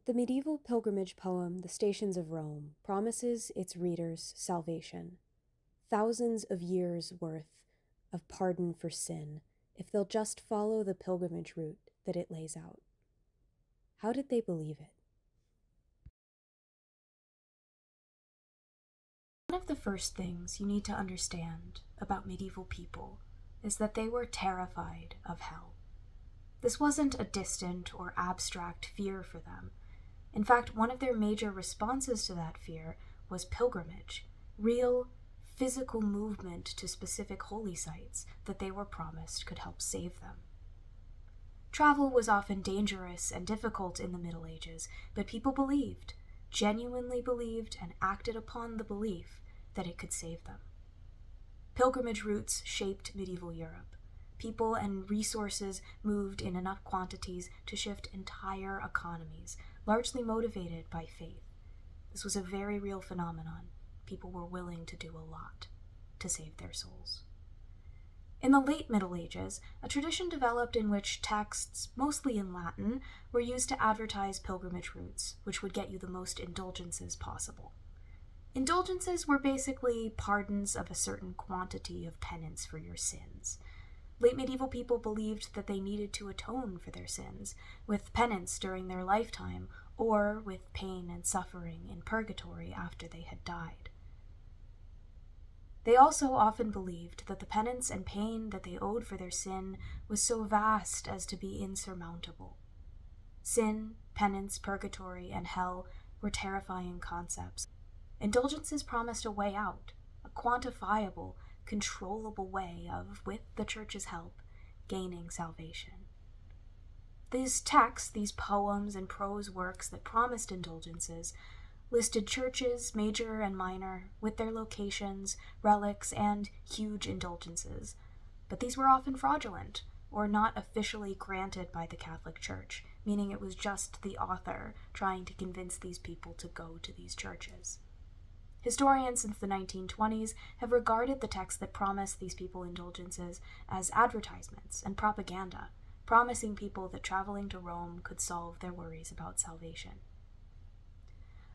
The medieval pilgrimage poem, The Stations of Rome, promises its readers salvation. Thousands of years' worth of pardon for sin if they'll just follow the pilgrimage route that it lays out. How did they believe it? One of the first things you need to understand about medieval people is that they were terrified of hell. This wasn't a distant or abstract fear for them. In fact, one of their major responses to that fear was pilgrimage, real, physical movement to specific holy sites that they were promised could help save them. Travel was often dangerous and difficult in the Middle Ages, but people believed, genuinely believed, and acted upon the belief that it could save them. Pilgrimage routes shaped medieval Europe. People and resources moved in enough quantities to shift entire economies, largely motivated by faith. This was a very real phenomenon. People were willing to do a lot to save their souls. In the late Middle Ages, a tradition developed in which texts, mostly in Latin, were used to advertise pilgrimage routes, which would get you the most indulgences possible. Indulgences were basically pardons of a certain quantity of penance for your sins. Late medieval people believed that they needed to atone for their sins, with penance during their lifetime, or with pain and suffering in purgatory after they had died. They also often believed that the penance and pain that they owed for their sin was so vast as to be insurmountable. Sin, penance, purgatory, and hell were terrifying concepts. Indulgences promised a way out, a quantifiable, controllable way of, with the Church's help, gaining salvation. These texts, these poems and prose works that promised indulgences, listed churches, major and minor, with their locations, relics, and huge indulgences. But these were often fraudulent, or not officially granted by the Catholic Church, meaning it was just the author trying to convince these people to go to these churches. Historians since the 1920s have regarded the texts that promised these people indulgences as advertisements and propaganda, promising people that traveling to Rome could solve their worries about salvation.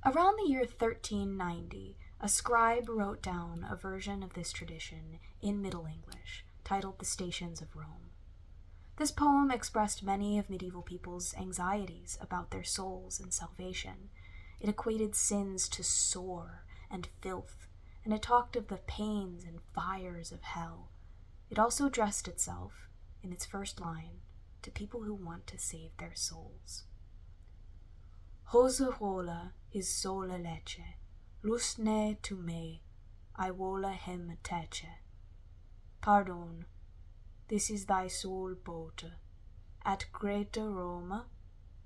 Around the year 1390, a scribe wrote down a version of this tradition in Middle English, titled The Stations of Rome. This poem expressed many of medieval people's anxieties about their souls and salvation. It equated sins to sore and filth, and it talked of the pains and fires of hell. It also addressed itself, in its first line, to people who want to save their souls. Hose hola his sola leche, lusne to me, I wola him teche. Pardon, this is thy soul bote, at greater Roma,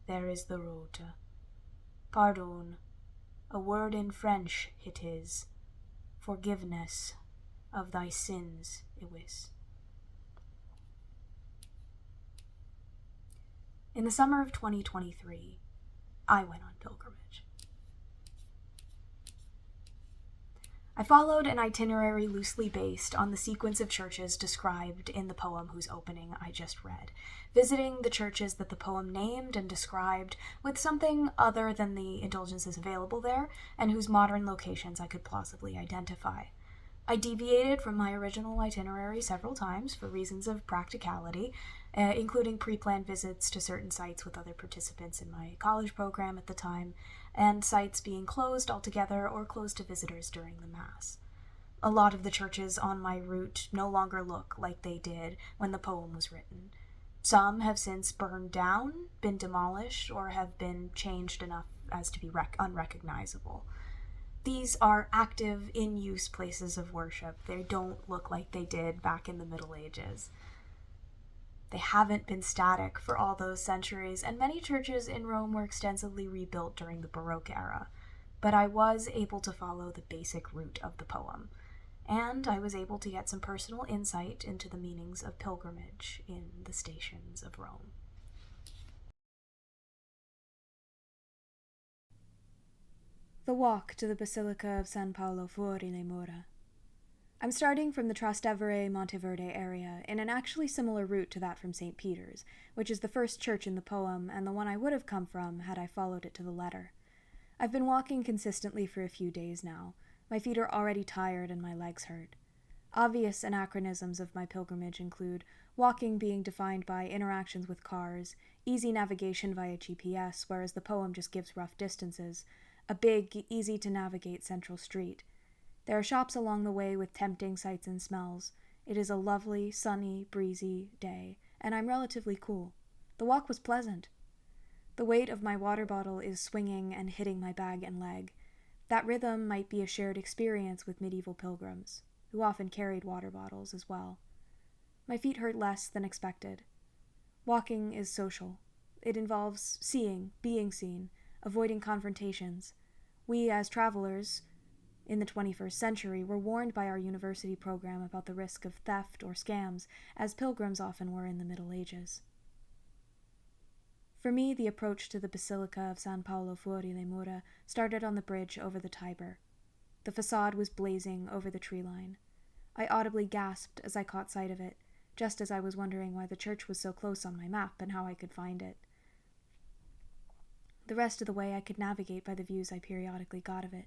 there is the rote. Pardon, a word in French it is, forgiveness of thy sins iwis. In the summer of 2023, I went on pilgrimage. I followed an itinerary loosely based on the sequence of churches described in the poem whose opening I just read, visiting the churches that the poem named and described with something other than the indulgences available there and whose modern locations I could plausibly identify. I deviated from my original itinerary several times for reasons of practicality, including pre-planned visits to certain sites with other participants in my college program at the time, and sites being closed altogether or closed to visitors during the Mass. A lot of the churches on my route no longer look like they did when the poem was written. Some have since burned down, been demolished, or have been changed enough as to be unrecognizable. These are active, in-use places of worship. They don't look like they did back in the Middle Ages. They haven't been static for all those centuries, and many churches in Rome were extensively rebuilt during the Baroque era. But I was able to follow the basic route of the poem, and I was able to get some personal insight into the meanings of pilgrimage in the Stations of Rome. The walk to the Basilica of San Paolo fuori le mura. I'm starting from the Trastevere-Monteverde area in an actually similar route to that from St. Peter's, which is the first church in the poem and the one I would have come from had I followed it to the letter. I've been walking consistently for a few days now. My feet are already tired and my legs hurt. Obvious anachronisms of my pilgrimage include walking being defined by interactions with cars, easy navigation via GPS, whereas the poem just gives rough distances, a big, easy-to-navigate central street. There are shops along the way with tempting sights and smells. It is a lovely, sunny, breezy day, and I'm relatively cool. The walk was pleasant. The weight of my water bottle is swinging and hitting my bag and leg. That rhythm might be a shared experience with medieval pilgrims, who often carried water bottles as well. My feet hurt less than expected. Walking is social. It involves seeing, being seen, avoiding confrontations. We, as travelers, in the 21st century, were warned by our university program about the risk of theft or scams, as pilgrims often were in the Middle Ages. For me, the approach to the Basilica of San Paolo fuori le mura started on the bridge over the Tiber. The facade was blazing over the tree line. I audibly gasped as I caught sight of it, just as I was wondering why the church was so close on my map and how I could find it. The rest of the way I could navigate by the views I periodically got of it.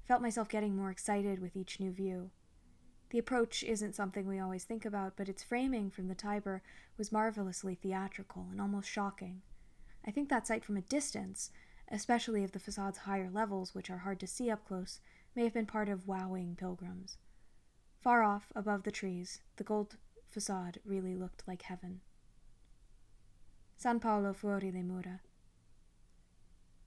Felt myself getting more excited with each new view. The approach isn't something we always think about, but its framing from the Tiber was marvelously theatrical and almost shocking. I think that sight from a distance, especially of the facade's higher levels, which are hard to see up close, may have been part of wowing pilgrims. Far off, above the trees, the gold facade really looked like heaven. San Paolo fuori le mura.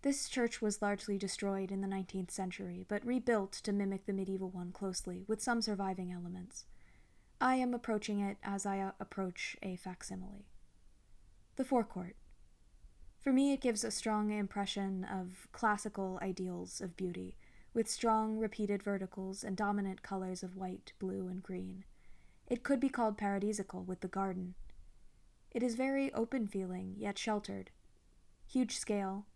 This church was largely destroyed in the 19th century, but rebuilt to mimic the medieval one closely, with some surviving elements. I am approaching it as I approach a facsimile. The forecourt. For me, it gives a strong impression of classical ideals of beauty, with strong, repeated verticals and dominant colors of white, blue, and green. It could be called paradisical with the garden. It is very open-feeling, yet sheltered. Huge scale,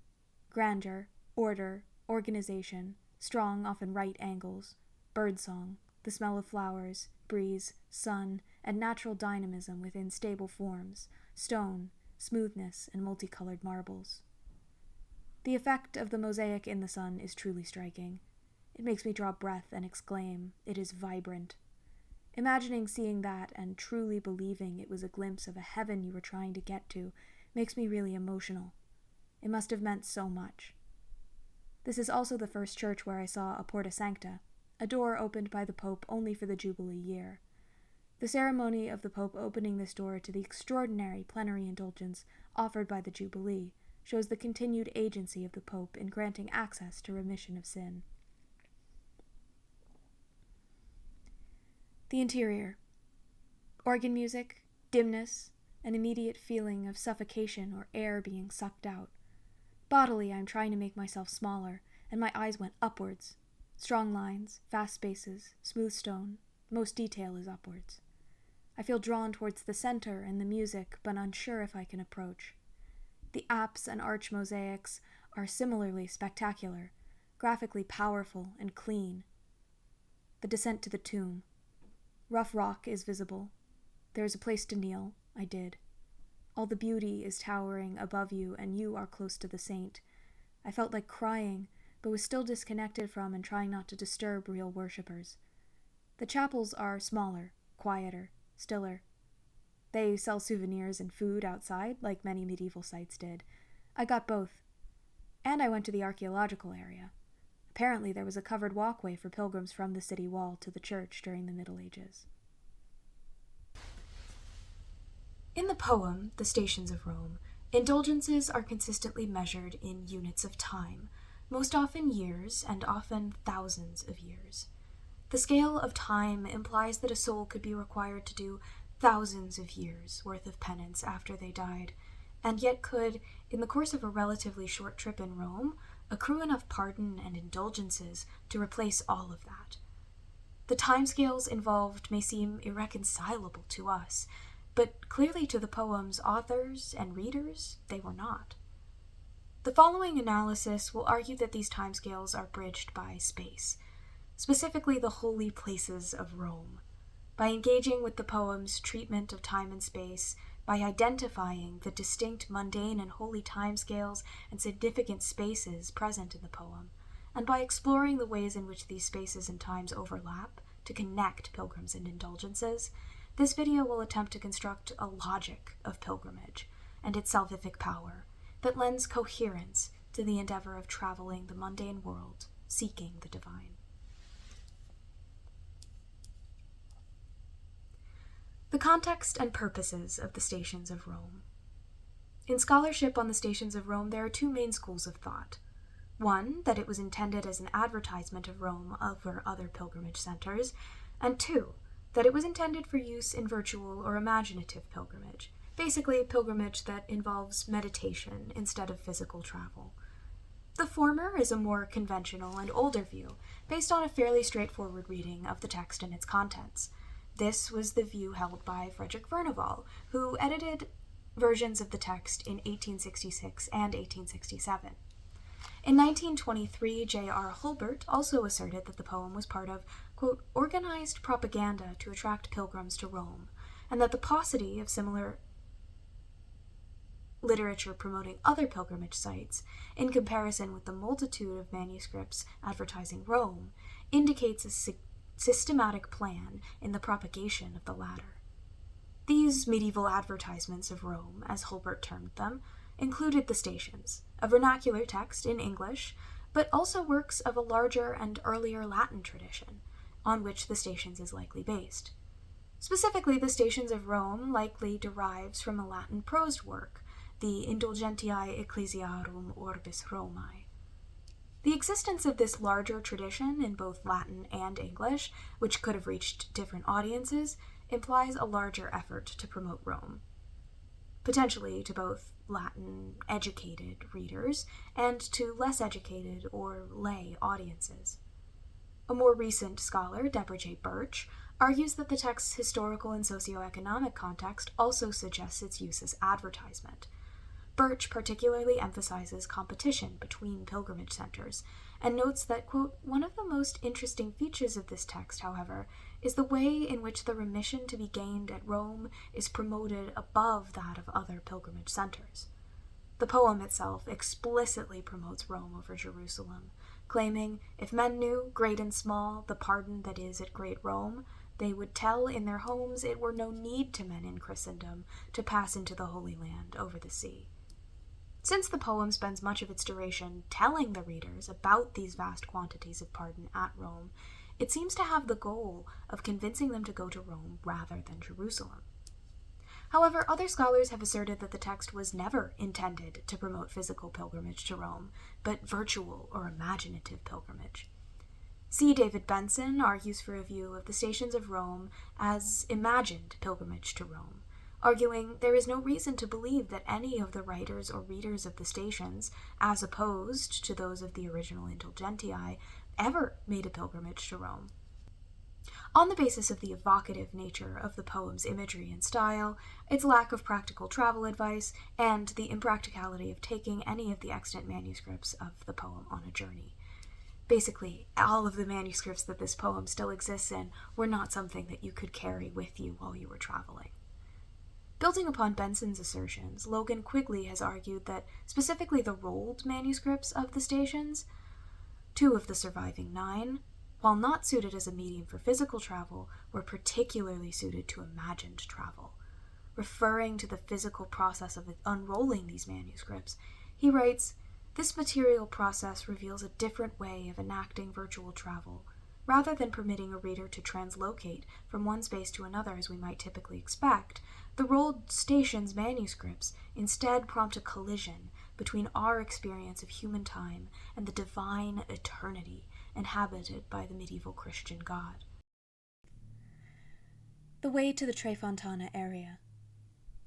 grandeur, order, organization, strong, often right angles, birdsong, the smell of flowers, breeze, sun, and natural dynamism within stable forms, stone, smoothness, and multicolored marbles. The effect of the mosaic in the sun is truly striking. It makes me draw breath and exclaim, "It is vibrant." Imagining seeing that and truly believing it was a glimpse of a heaven you were trying to get to makes me really emotional. It must have meant so much. This is also the first church where I saw a Porta Sancta, a door opened by the Pope only for the Jubilee year. The ceremony of the Pope opening this door to the extraordinary plenary indulgence offered by the Jubilee shows the continued agency of the Pope in granting access to remission of sin. The interior. Organ music, dimness, an immediate feeling of suffocation or air being sucked out. Bodily, I'm trying to make myself smaller, and my eyes went upwards. Strong lines, vast spaces, smooth stone, most detail is upwards. I feel drawn towards the center and the music, but unsure if I can approach. The apse and arch mosaics are similarly spectacular, graphically powerful and clean. The descent to the tomb. Rough rock is visible. There is a place to kneel. I did. All the beauty is towering above you, and you are close to the saint. I felt like crying, but was still disconnected from and trying not to disturb real worshippers. The chapels are smaller, quieter, stiller. They sell souvenirs and food outside, like many medieval sites did. I got both. And I went to the archaeological area. Apparently there was a covered walkway for pilgrims from the city wall to the church during the Middle Ages. In the poem, The Stations of Rome, indulgences are consistently measured in units of time, most often years and often thousands of years. The scale of time implies that a soul could be required to do thousands of years worth of penance after they died, and yet could, in the course of a relatively short trip in Rome, accrue enough pardon and indulgences to replace all of that. The timescales involved may seem irreconcilable to us, but clearly to the poem's authors and readers, they were not. The following analysis will argue that these timescales are bridged by space. specifically the holy places of Rome. By engaging with the poem's treatment of time and space, by identifying the distinct mundane and holy timescales and significant spaces present in the poem, and by exploring the ways in which these spaces and times overlap to connect pilgrims and indulgences, this video will attempt to construct a logic of pilgrimage and its salvific power that lends coherence to the endeavor of traveling the mundane world, seeking the divine. The context and purposes of the Stations of Rome. In scholarship on the Stations of Rome, there are two main schools of thought. One, that it was intended as an advertisement of Rome over other pilgrimage centers, and two, that it was intended for use in virtual or imaginative pilgrimage, basically a pilgrimage that involves meditation instead of physical travel. The former is a more conventional and older view, based on a fairly straightforward reading of the text and its contents. This was the view held by Frederick Verneval, who edited versions of the text in 1866 and 1867. In 1923, J.R. Hulbert also asserted that the poem was part of, quote, organized propaganda to attract pilgrims to Rome, and that the paucity of similar literature promoting other pilgrimage sites, in comparison with the multitude of manuscripts advertising Rome, indicates a systematic plan in the propagation of the latter. These medieval advertisements of Rome, as Hulbert termed them, included the Stations, a vernacular text in English, but also works of a larger and earlier Latin tradition, on which the Stations is likely based. Specifically, the Stations of Rome likely derives from a Latin prosed work, the Indulgentiae Ecclesiarum Orbis Romae. The existence of this larger tradition in both Latin and English, which could have reached different audiences, implies a larger effort to promote Rome, potentially to both Latin-educated readers and to less educated or lay audiences. A more recent scholar, Deborah J. Birch, argues that the text's historical and socioeconomic context also suggests its use as advertisement. Birch particularly emphasizes competition between pilgrimage centers, and notes that, quote, one of the most interesting features of this text, however, is the way in which the remission to be gained at Rome is promoted above that of other pilgrimage centers. The poem itself explicitly promotes Rome over Jerusalem, claiming, if men knew, great and small, the pardon that is at great Rome, they would tell in their homes it were no need to men in Christendom to pass into the Holy Land over the sea. Since the poem spends much of its duration telling the readers about these vast quantities of pardon at Rome, it seems to have the goal of convincing them to go to Rome rather than Jerusalem. However, other scholars have asserted that the text was never intended to promote physical pilgrimage to Rome, but virtual or imaginative pilgrimage. C. David Benson argues for a view of the Stations of Rome as imagined pilgrimage to Rome, arguing there is no reason to believe that any of the writers or readers of the Stations, as opposed to those of the original Indulgentiae, ever made a pilgrimage to Rome. On the basis of the evocative nature of the poem's imagery and style, its lack of practical travel advice, and the impracticality of taking any of the extant manuscripts of the poem on a journey. Basically, all of the manuscripts that this poem still exists in were not something that you could carry with you while you were traveling. Building upon Benson's assertions, Logan Quigley has argued that specifically the rolled manuscripts of the Stations, 2 of the surviving 9, while not suited as a medium for physical travel, were particularly suited to imagined travel. Referring to the physical process of unrolling these manuscripts, he writes, "This material process reveals a different way of enacting virtual travel. Rather than permitting a reader to translocate from one space to another as we might typically expect, the rolled Stations manuscripts instead prompt a collision between our experience of human time and the divine eternity inhabited by the medieval Christian God." The way to the Tre Fontana area.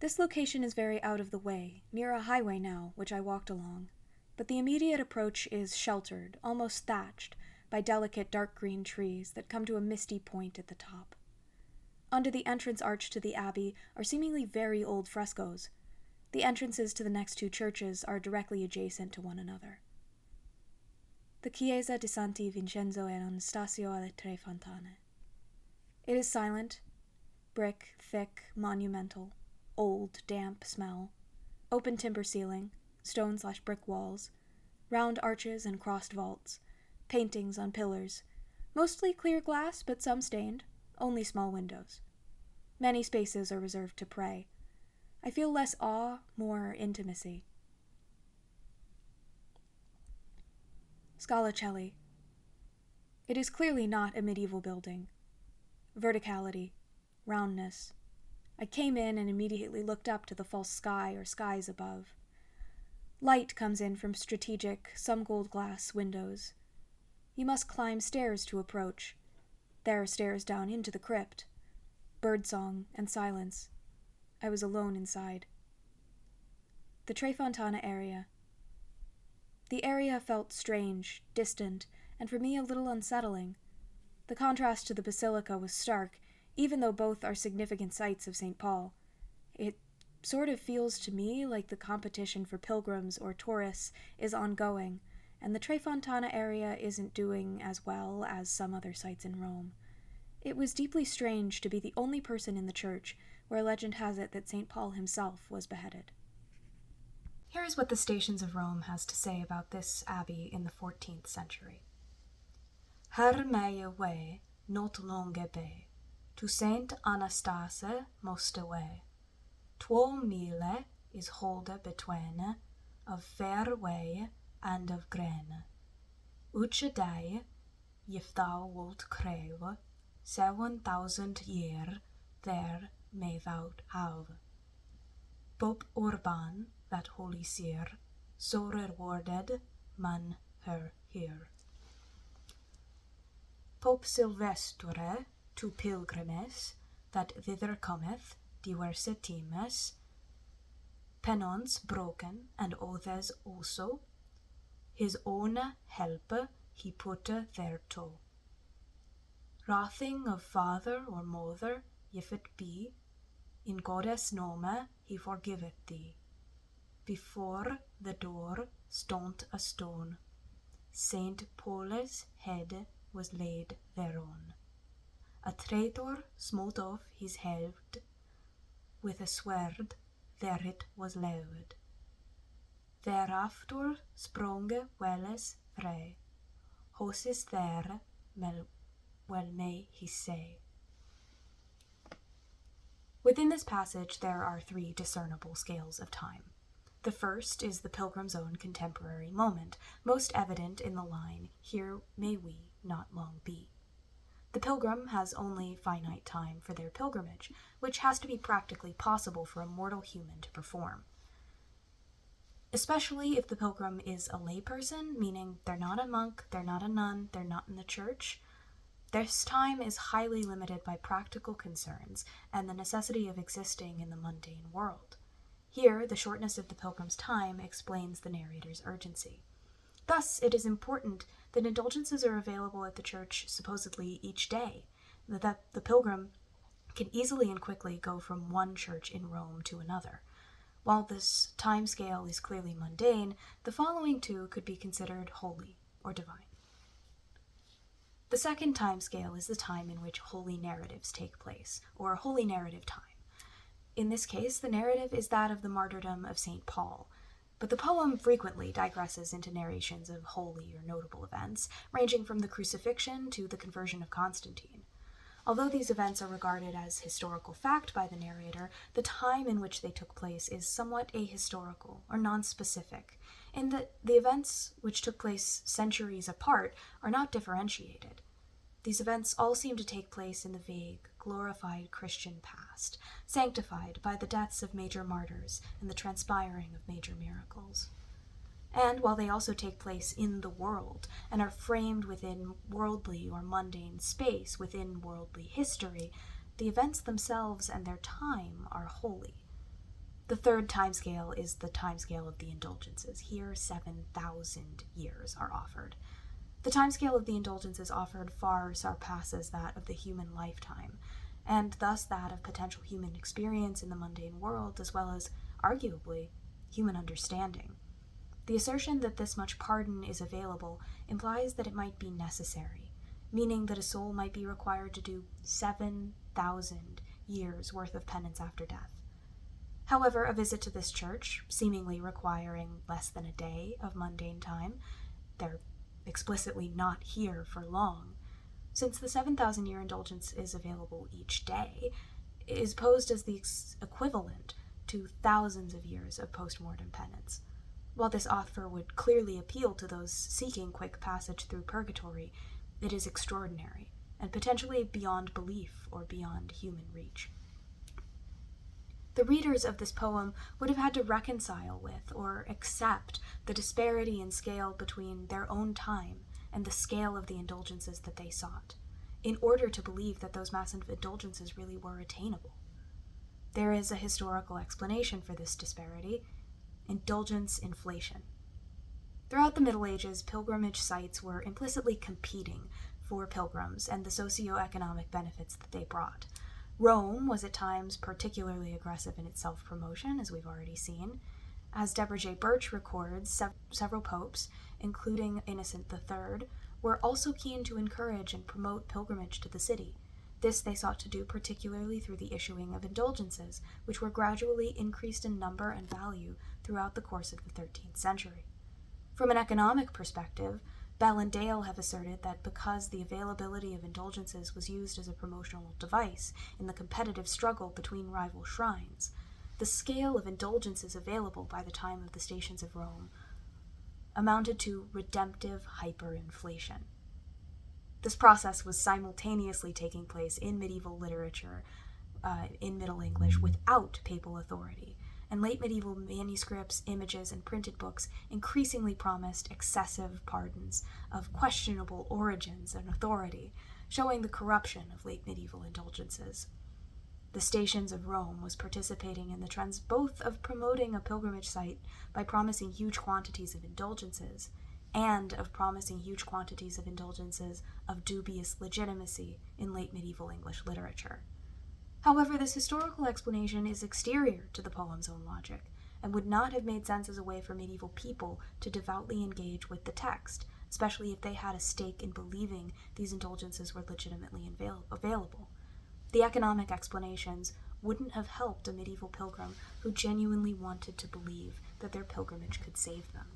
This location is very out of the way, near a highway now, which I walked along, but the immediate approach is sheltered, almost thatched, by delicate dark green trees that come to a misty point at the top. Under the entrance arch to the abbey are seemingly very old frescoes. The entrances to the next 2 churches are directly adjacent to one another. The Chiesa di Santi Vincenzo e Anastasio alle Tre Fontane. It is silent, brick, thick, monumental, old, damp smell, open timber ceiling, stone/brick walls, round arches and crossed vaults, paintings on pillars, mostly clear glass but some stained, only small windows. Many spaces are reserved to pray. I feel less awe, more intimacy. Scala Coeli. It is clearly not a medieval building. Verticality, roundness. I came in and immediately looked up to the false sky or skies above. Light comes in from strategic, some gold glass windows. You must climb stairs to approach. There are stairs down into the crypt. Birdsong and silence. I was alone inside. The Tre Fontane area. The area felt strange, distant, and for me a little unsettling. The contrast to the basilica was stark, even though both are significant sites of St. Paul. It sort of feels to me like the competition for pilgrims or tourists is ongoing, and the Tre Fontane area isn't doing as well as some other sites in Rome. It was deeply strange to be the only person in the church where legend has it that St. Paul himself was beheaded. Here is what the Stations of Rome has to say about this abbey in the 14th century. Her meye way, not longe be, to Saint Anastase moste way. 2 mile is holde between, of fair way and of grene. Uche day, if thou wilt crave, 7,000 year there may thou have. Pope Urban, that holy seer, so rewarded man her here. Pope Silvestre to pilgrimes, that thither cometh, diverse times, penance broken, and oaths also, his own help he put thereto. Wrathing of father or mother, if it be, in Goddess nome he forgiveth thee. Before the door stont a stone, Saint Paul's head was laid thereon. A traitor smote off his head, with a sword there it was laid. Thereafter sprung welles frey, houses there well may he say. Within this passage there are 3 discernible scales of time. The first is the pilgrim's own contemporary moment, most evident in the line, "Here may we not long be." The pilgrim has only finite time for their pilgrimage, which has to be practically possible for a mortal human to perform. Especially if the pilgrim is a layperson, meaning they're not a monk, they're not a nun, they're not in the church. This time is highly limited by practical concerns and the necessity of existing in the mundane world. Here, the shortness of the pilgrim's time explains the narrator's urgency. Thus, it is important that indulgences are available at the church supposedly each day, that the pilgrim can easily and quickly go from one church in Rome to another. While this time scale is clearly mundane, the following 2 could be considered holy or divine. The second time scale is the time in which holy narratives take place, or holy narrative time. In this case, the narrative is that of the martyrdom of St. Paul, but the poem frequently digresses into narrations of holy or notable events, ranging from the crucifixion to the conversion of Constantine. Although these events are regarded as historical fact by the narrator, the time in which they took place is somewhat ahistorical or non-specific, in that the events which took place centuries apart are not differentiated. These events all seem to take place in the vague, glorified Christian past, sanctified by the deaths of major martyrs and the transpiring of major miracles. And while they also take place in the world and are framed within worldly or mundane space within worldly history, the events themselves and their time are holy. The third timescale is the timescale of the indulgences. Here, 7,000 years are offered. The timescale of the indulgences offered far surpasses that of the human lifetime, and thus that of potential human experience in the mundane world, as well as, arguably, human understanding. The assertion that this much pardon is available implies that it might be necessary, meaning that a soul might be required to do 7,000 years worth of penance after death. However, a visit to this church, seemingly requiring less than a day of mundane time, they're explicitly not here for long, since the 7,000-year indulgence is available each day, is posed as the equivalent to thousands of years of post-mortem penance. While this offer would clearly appeal to those seeking quick passage through purgatory, it is extraordinary, and potentially beyond belief or beyond human reach. The readers of this poem would have had to reconcile with or accept the disparity in scale between their own time and the scale of the indulgences that they sought, in order to believe that those massive indulgences really were attainable. There is a historical explanation for this disparity: indulgence inflation. Throughout the Middle Ages, pilgrimage sites were implicitly competing for pilgrims and the socio-economic benefits that they brought. Rome was at times particularly aggressive in its self-promotion, as we've already seen. As Deborah J. Birch records, several popes, including Innocent III, were also keen to encourage and promote pilgrimage to the city. This they sought to do particularly through the issuing of indulgences, which were gradually increased in number and value throughout the course of the 13th century. From an economic perspective, Bell and Dale have asserted that because the availability of indulgences was used as a promotional device in the competitive struggle between rival shrines, the scale of indulgences available by the time of the Stations of Rome amounted to redemptive hyperinflation. This process was simultaneously taking place in medieval literature, in Middle English, without papal authority, and late medieval manuscripts, images, and printed books increasingly promised excessive pardons of questionable origins and authority, showing the corruption of late medieval indulgences. The Stations of Rome was participating in the trends both of promoting a pilgrimage site by promising huge quantities of indulgences, and of promising huge quantities of indulgences of dubious legitimacy in late medieval English literature. However, this historical explanation is exterior to the poem's own logic, and would not have made sense as a way for medieval people to devoutly engage with the text, especially if they had a stake in believing these indulgences were legitimately available. The economic explanations wouldn't have helped a medieval pilgrim who genuinely wanted to believe that their pilgrimage could save them.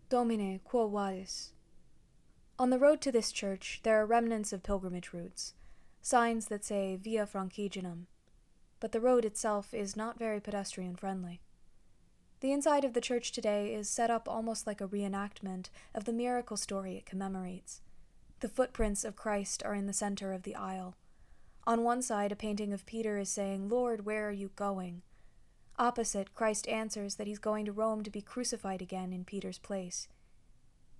Domine, quo vadis? On the road to this church, there are remnants of pilgrimage routes, signs that say Via Franciginum, but the road itself is not very pedestrian-friendly. The inside of the church today is set up almost like a reenactment of the miracle story it commemorates. The footprints of Christ are in the center of the aisle. On one side, a painting of Peter is saying, "Lord, where are you going?" Opposite, Christ answers that he's going to Rome to be crucified again in Peter's place.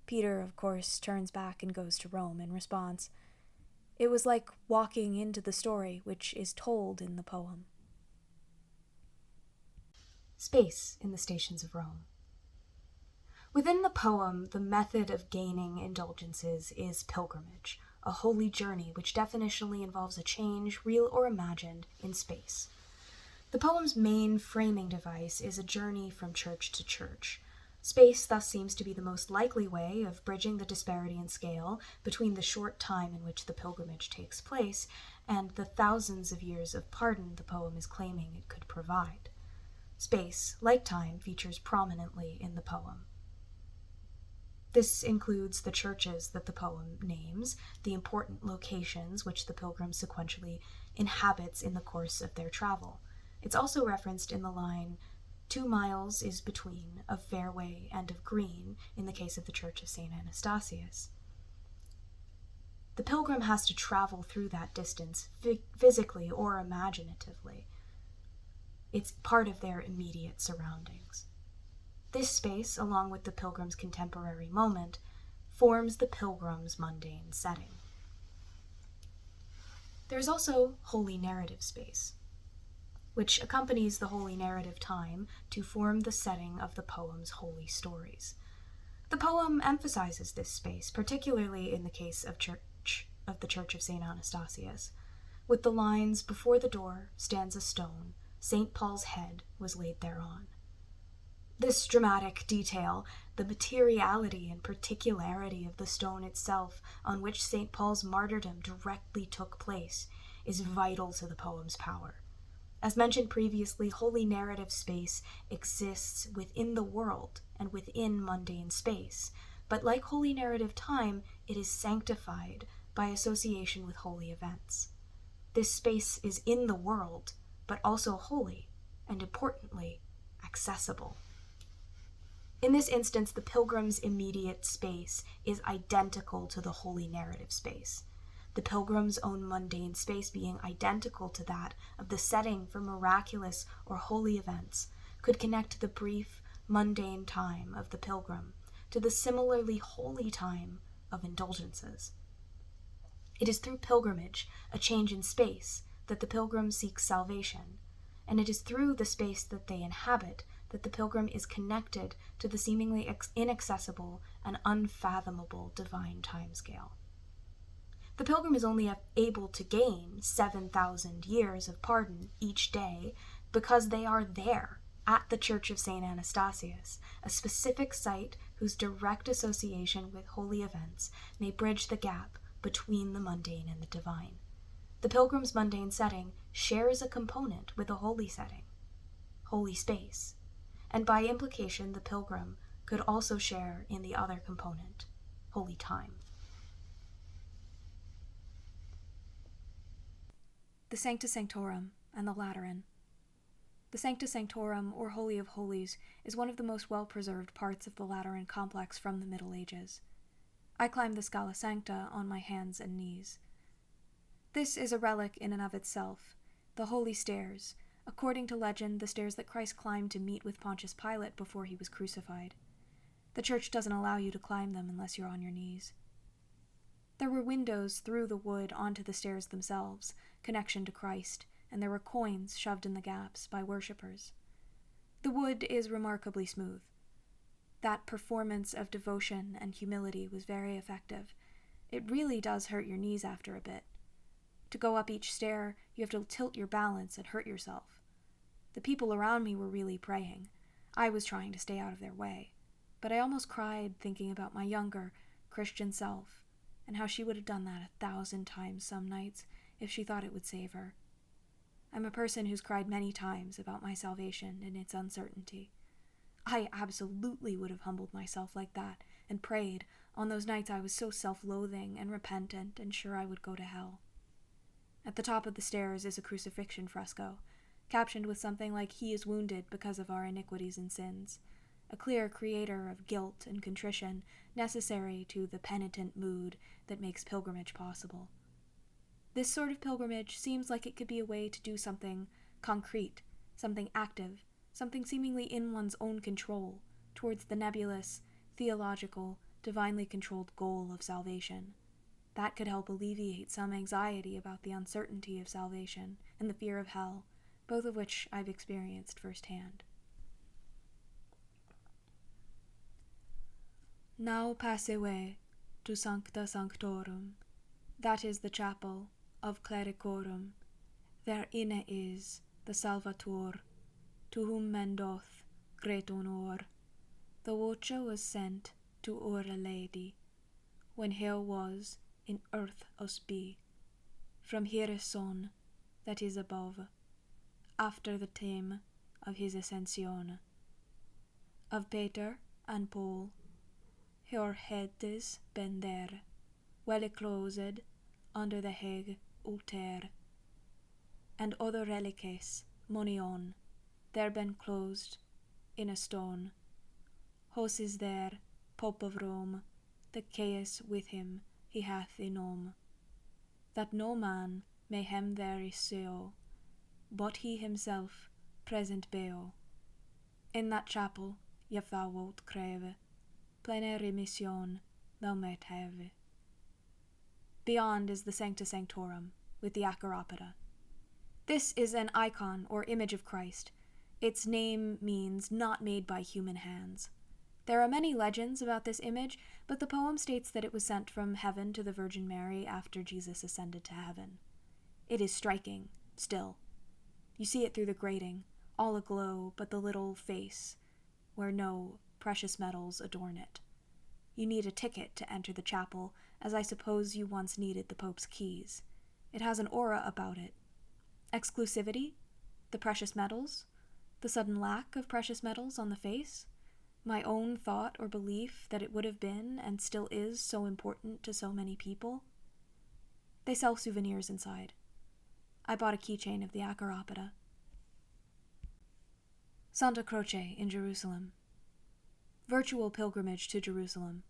Peter, of course, turns back and goes to Rome in response. It was like walking into the story which is told in the poem. Space in the Stations of Rome. Within the poem, the method of gaining indulgences is pilgrimage, a holy journey which definitionally involves a change, real or imagined, in space. The poem's main framing device is a journey from church to church. Space thus seems to be the most likely way of bridging the disparity in scale between the short time in which the pilgrimage takes place and the thousands of years of pardon the poem is claiming it could provide. Space, like time, features prominently in the poem. This includes the churches that the poem names, the important locations which the pilgrim sequentially inhabits in the course of their travel. It's also referenced in the line, 2 miles is between of fairway and of green, in the case of the Church of St. Anastasius. The pilgrim has to travel through that distance, physically or imaginatively. It's part of their immediate surroundings. This space, along with the pilgrim's contemporary moment, forms the pilgrim's mundane setting. There's also holy narrative space, which accompanies the holy narrative time to form the setting of the poem's holy stories. The poem emphasizes this space, particularly in the case of the Church of St. Anastasius, with the lines, "Before the door stands a stone, St. Paul's head was laid thereon." This dramatic detail, the materiality and particularity of the stone itself on which St. Paul's martyrdom directly took place, is vital to the poem's power. As mentioned previously, holy narrative space exists within the world and within mundane space, but like holy narrative time, it is sanctified by association with holy events. This space is in the world, but also holy, and importantly, accessible. In this instance, the pilgrim's immediate space is identical to the holy narrative space, the pilgrim's own mundane space being identical to that of the setting for miraculous or holy events, could connect the brief, mundane time of the pilgrim to the similarly holy time of indulgences. It is through pilgrimage, a change in space, that the pilgrim seeks salvation, and it is through the space that they inhabit that the pilgrim is connected to the seemingly inaccessible and unfathomable divine timescale. The pilgrim is only able to gain 7,000 years of pardon each day because they are there at the Church of St. Anastasius, a specific site whose direct association with holy events may bridge the gap between the mundane and the divine. The pilgrim's mundane setting shares a component with a holy setting, holy space, and by implication the pilgrim could also share in the other component, holy time. The Sancta Sanctorum and the Lateran. The Sancta Sanctorum, or Holy of Holies, is one of the most well-preserved parts of the Lateran complex from the Middle Ages. I climbed the Scala Sancta on my hands and knees. This is a relic in and of itself, the Holy Stairs, according to legend, the stairs that Christ climbed to meet with Pontius Pilate before he was crucified. The church doesn't allow you to climb them unless you're on your knees. There were windows through the wood onto the stairs themselves, connection to Christ, and there were coins shoved in the gaps by worshippers. The wood is remarkably smooth. That performance of devotion and humility was very effective. It really does hurt your knees after a bit. To go up each stair, you have to tilt your balance and hurt yourself. The people around me were really praying. I was trying to stay out of their way. But I almost cried thinking about my younger, Christian self, and how she would have done that 1,000 times some nights if she thought it would save her. I'm a person who's cried many times about my salvation and its uncertainty. I absolutely would have humbled myself like that and prayed on those nights I was so self-loathing and repentant and sure I would go to hell. At the top of the stairs is a crucifixion fresco, captioned with something like, "He is wounded because of our iniquities and sins," a clear creator of guilt and contrition necessary to the penitent mood that makes pilgrimage possible. This sort of pilgrimage seems like it could be a way to do something concrete, something active, something seemingly in one's own control, towards the nebulous, theological, divinely controlled goal of salvation. That could help alleviate some anxiety about the uncertainty of salvation and the fear of hell, both of which I've experienced firsthand. Now pass away to Sancta Sanctorum, that is the chapel of Clericorum. Therein is the Salvator, to whom men doth great honour. The watch was sent to our Lady, when hell was in earth us be, from his Son that is above, after the time of his ascension. Of Peter and Paul, her heads been there, well closed under the high altar, and other reliques, money on, there been closed in a stone. Hos is there, Pope of Rome, the case with him he hath enom, that no man may him there seo, but he himself present beo. In that chapel, if thou wilt crave, plena remission thou might have. Beyond is the Sancta Sanctorum, with the Acaropeda. This is an icon or image of Christ. Its name means not made by human hands. There are many legends about this image, but the poem states that it was sent from heaven to the Virgin Mary after Jesus ascended to heaven. It is striking, still. You see it through the grating, all aglow but the little face, where no precious metals adorn it. You need a ticket to enter the chapel, as I suppose you once needed the Pope's keys. It has an aura about it. Exclusivity? The precious metals? The sudden lack of precious metals on the face? My own thought or belief that it would have been and still is so important to so many people? They sell souvenirs inside. I bought a keychain of the Acaropida. Santa Croce in Jerusalem. Virtual pilgrimage to Jerusalem.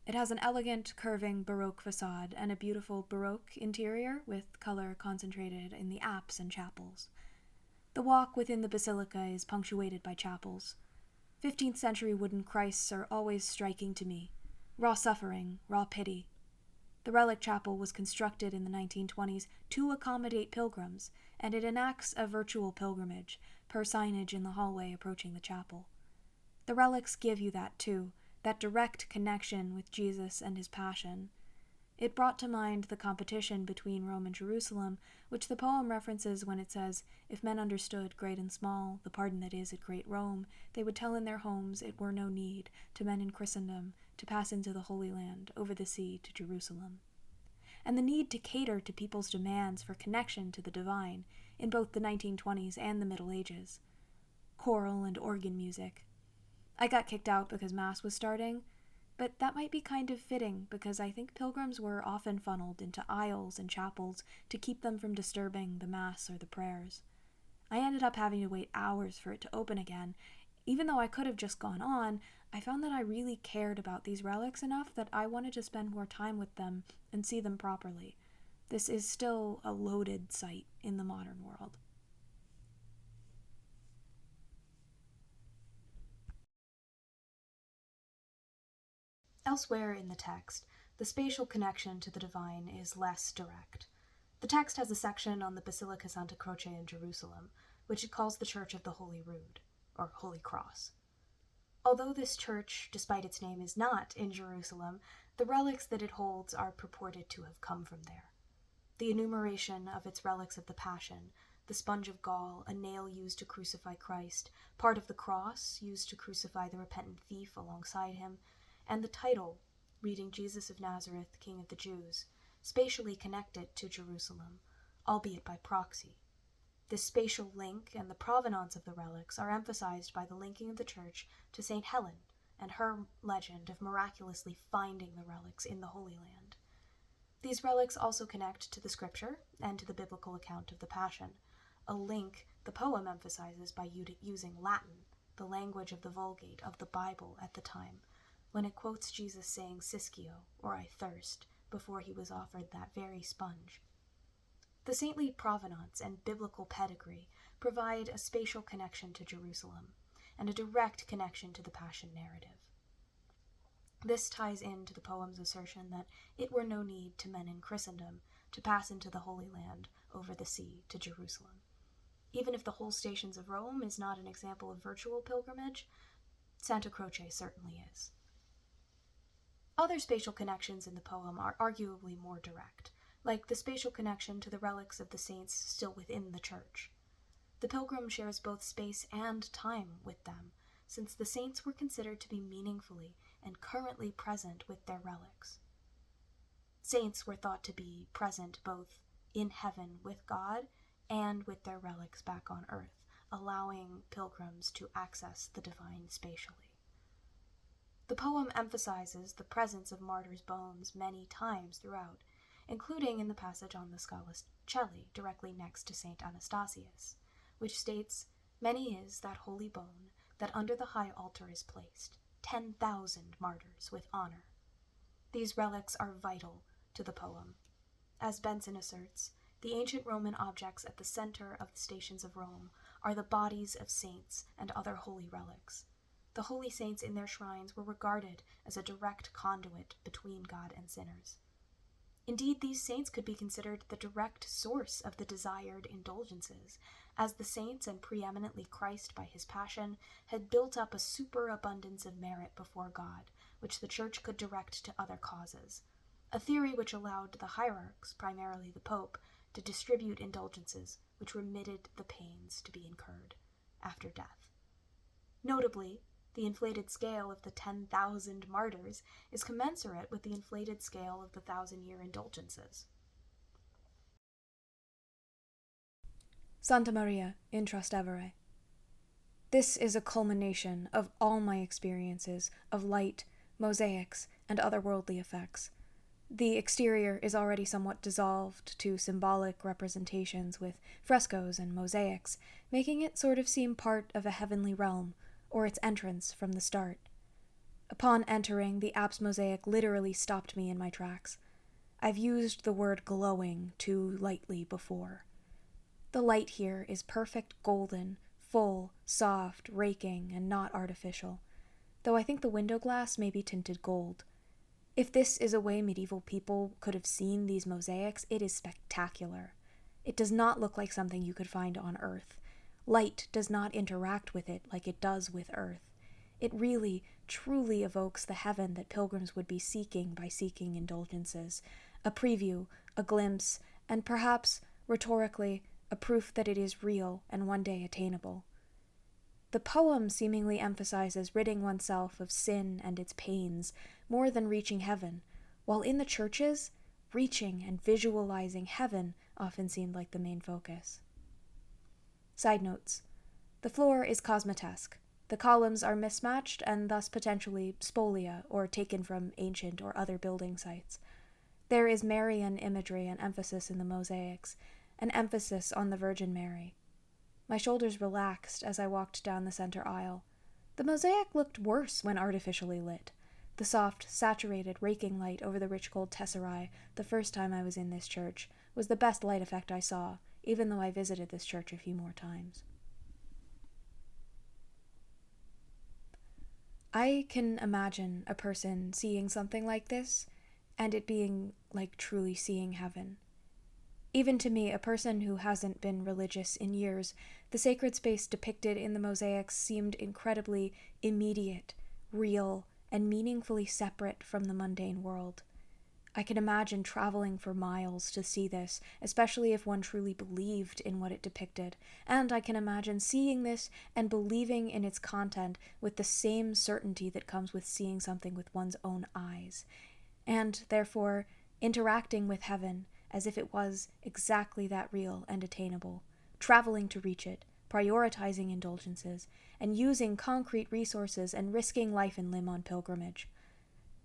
It has an elegant, curving Baroque facade and a beautiful Baroque interior with color concentrated in the apse and chapels. The walk within the basilica is punctuated by chapels. 15th century wooden Christs are always striking to me. Raw suffering, raw pity. The relic chapel was constructed in the 1920s to accommodate pilgrims, and it enacts a virtual pilgrimage, per signage in the hallway approaching the chapel. The relics give you that too, that direct connection with Jesus and his passion. It brought to mind the competition between Rome and Jerusalem, which the poem references when it says, "If men understood, great and small, the pardon that is at great Rome, they would tell in their homes it were no need to men in Christendom to pass into the Holy Land, over the sea to Jerusalem." And the need to cater to people's demands for connection to the divine in both the 1920s and the Middle Ages. Choral and organ music. I got kicked out because Mass was starting, but that might be kind of fitting because I think pilgrims were often funneled into aisles and chapels to keep them from disturbing the Mass or the prayers. I ended up having to wait hours for it to open again. Even though I could have just gone on, I found that I really cared about these relics enough that I wanted to spend more time with them and see them properly. This is still a loaded site in the modern world. Elsewhere in the text, the spatial connection to the divine is less direct. The text has a section on the Basilica Santa Croce in Jerusalem, which it calls the Church of the Holy Rood, or Holy Cross. Although this church, despite its name, is not in Jerusalem, the relics that it holds are purported to have come from there. The enumeration of its relics of the Passion, the sponge of gall, a nail used to crucify Christ, part of the cross used to crucify the repentant thief alongside him, and the title, reading Jesus of Nazareth, King of the Jews, spatially connect it to Jerusalem, albeit by proxy. This spatial link and the provenance of the relics are emphasized by the linking of the church to St. Helen and her legend of miraculously finding the relics in the Holy Land. These relics also connect to the scripture and to the biblical account of the Passion, a link the poem emphasizes by using Latin, the language of the Vulgate of the Bible at the time, when it quotes Jesus saying "Siscio," or "I thirst," before he was offered that very sponge. The saintly provenance and biblical pedigree provide a spatial connection to Jerusalem and a direct connection to the Passion narrative. This ties into the poem's assertion that it were no need to men in Christendom to pass into the Holy Land over the sea to Jerusalem. Even if the whole Stations of Rome is not an example of virtual pilgrimage, Santa Croce certainly is. Other spatial connections in the poem are arguably more direct, like the spatial connection to the relics of the saints still within the church. The pilgrim shares both space and time with them, since the saints were considered to be meaningfully and currently present with their relics. Saints were thought to be present both in heaven with God and with their relics back on earth, allowing pilgrims to access the divine spatially. The poem emphasizes the presence of martyrs' bones many times throughout, including in the passage on the Scala Coeli directly next to St. Anastasius, which states, "Many is that holy bone that under the high altar is placed, 10,000 martyrs with honor." These relics are vital to the poem. As Benson asserts, the ancient Roman objects at the center of the Stations of Rome are the bodies of saints and other holy relics. The holy saints in their shrines were regarded as a direct conduit between God and sinners. Indeed, these saints could be considered the direct source of the desired indulgences, as the saints, and preeminently Christ by his passion, had built up a superabundance of merit before God, which the Church could direct to other causes, a theory which allowed the hierarchs, primarily the Pope, to distribute indulgences which remitted the pains to be incurred after death. Notably, The inflated scale of the 10,000 martyrs is commensurate with the inflated scale of the 1,000-year indulgences. Santa Maria in Trastevere. This is a culmination of all my experiences of light, mosaics, and otherworldly effects. The exterior is already somewhat dissolved to symbolic representations with frescoes and mosaics, making it sort of seem part of a heavenly realm, or its entrance from the start. Upon entering, the apse mosaic literally stopped me in my tracks. I've used the word glowing too lightly before. The light here is perfect golden, full, soft, raking, and not artificial, though I think the window glass may be tinted gold. If this is a way medieval people could have seen these mosaics, it is spectacular. It does not look like something you could find on Earth. Light does not interact with it like it does with Earth. It really, truly evokes the heaven that pilgrims would be seeking by seeking indulgences, a preview, a glimpse, and perhaps, rhetorically, a proof that it is real and one day attainable. The poem seemingly emphasizes ridding oneself of sin and its pains more than reaching heaven, while in the churches, reaching and visualizing heaven often seemed like the main focus. Side notes. The floor is cosmatesque. The columns are mismatched and thus potentially spolia or taken from ancient or other building sites. There is Marian imagery and emphasis in the mosaics, an emphasis on the Virgin Mary. My shoulders relaxed as I walked down the center aisle. The mosaic looked worse when artificially lit. The soft, saturated, raking light over the rich gold tesserae the first time I was in this church was the best light effect I saw, even though I visited this church a few more times. I can imagine a person seeing something like this, and it being like truly seeing heaven. Even to me, a person who hasn't been religious in years, the sacred space depicted in the mosaics seemed incredibly immediate, real, and meaningfully separate from the mundane world. I can imagine traveling for miles to see this, especially if one truly believed in what it depicted, and I can imagine seeing this and believing in its content with the same certainty that comes with seeing something with one's own eyes, and, therefore, interacting with heaven as if it was exactly that real and attainable, traveling to reach it, prioritizing indulgences, and using concrete resources and risking life and limb on pilgrimage.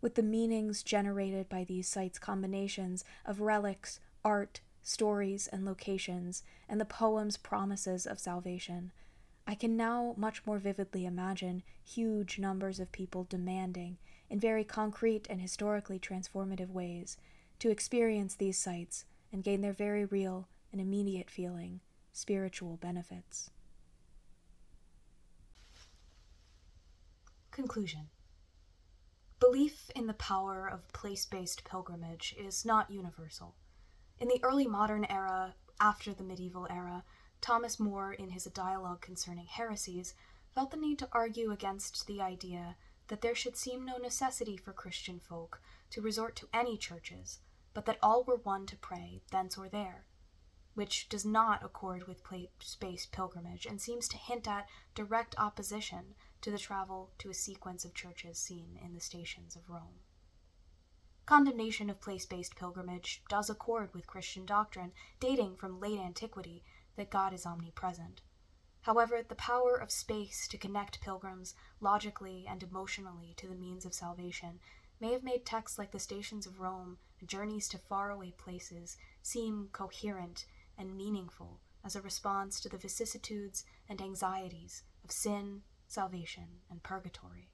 With the meanings generated by these sites' combinations of relics, art, stories, and locations, and the poem's promises of salvation, I can now much more vividly imagine huge numbers of people demanding, in very concrete and historically transformative ways, to experience these sites and gain their very real and immediate feeling, spiritual benefits. Conclusion. Belief in the power of place-based pilgrimage is not universal. In the early modern era, after the medieval era, Thomas More, in his dialogue concerning heresies, felt the need to argue against the idea that there should seem no necessity for Christian folk to resort to any churches, but that all were one to pray thence or there, which does not accord with place-based pilgrimage and seems to hint at direct opposition to the travel to a sequence of churches seen in the Stations of Rome. Condemnation of place-based pilgrimage does accord with Christian doctrine dating from late antiquity that God is omnipresent. However, the power of space to connect pilgrims logically and emotionally to the means of salvation may have made texts like the Stations of Rome and Journeys to Faraway Places seem coherent and meaningful as a response to the vicissitudes and anxieties of sin, salvation, and purgatory.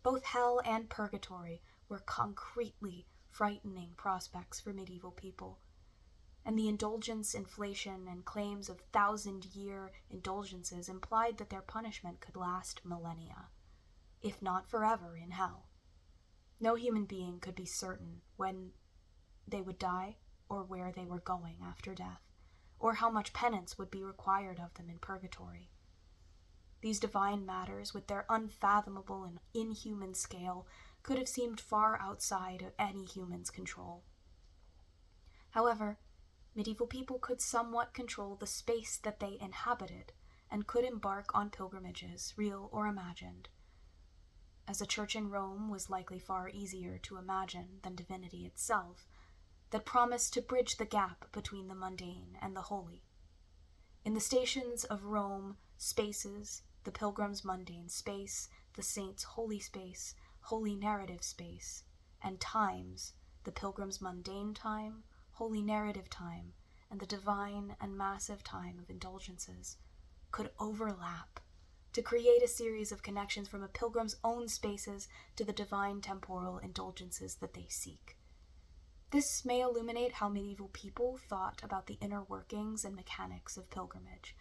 Both hell and purgatory were concretely frightening prospects for medieval people, and the indulgence inflation and claims of 1,000-year indulgences implied that their punishment could last millennia, if not forever in hell. No human being could be certain when they would die or where they were going after death, or how much penance would be required of them in purgatory. These divine matters, with their unfathomable and inhuman scale, could have seemed far outside of any human's control. However, medieval people could somewhat control the space that they inhabited, and could embark on pilgrimages, real or imagined, as the church in Rome was likely far easier to imagine than divinity itself, that promised to bridge the gap between the mundane and the holy. In the Stations of Rome, spaces, the pilgrim's mundane space, the saint's holy space, holy narrative space, and times, the pilgrim's mundane time, holy narrative time, and the divine and massive time of indulgences, could overlap to create a series of connections from a pilgrim's own spaces to the divine temporal indulgences that they seek. This may illuminate how medieval people thought about the inner workings and mechanics of pilgrimage.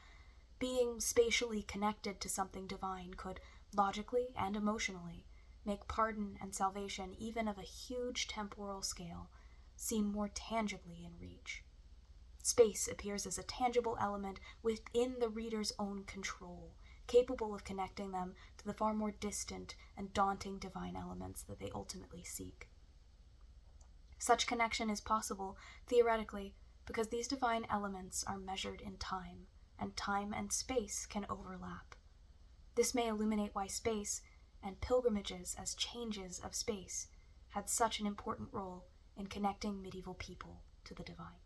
Being spatially connected to something divine could, logically and emotionally, make pardon and salvation, even of a huge temporal scale, seem more tangibly in reach. Space appears as a tangible element within the reader's own control, capable of connecting them to the far more distant and daunting divine elements that they ultimately seek. Such connection is possible, theoretically, because these divine elements are measured in time and space can overlap. This may illuminate why space, and pilgrimages as changes of space, had such an important role in connecting medieval people to the divine.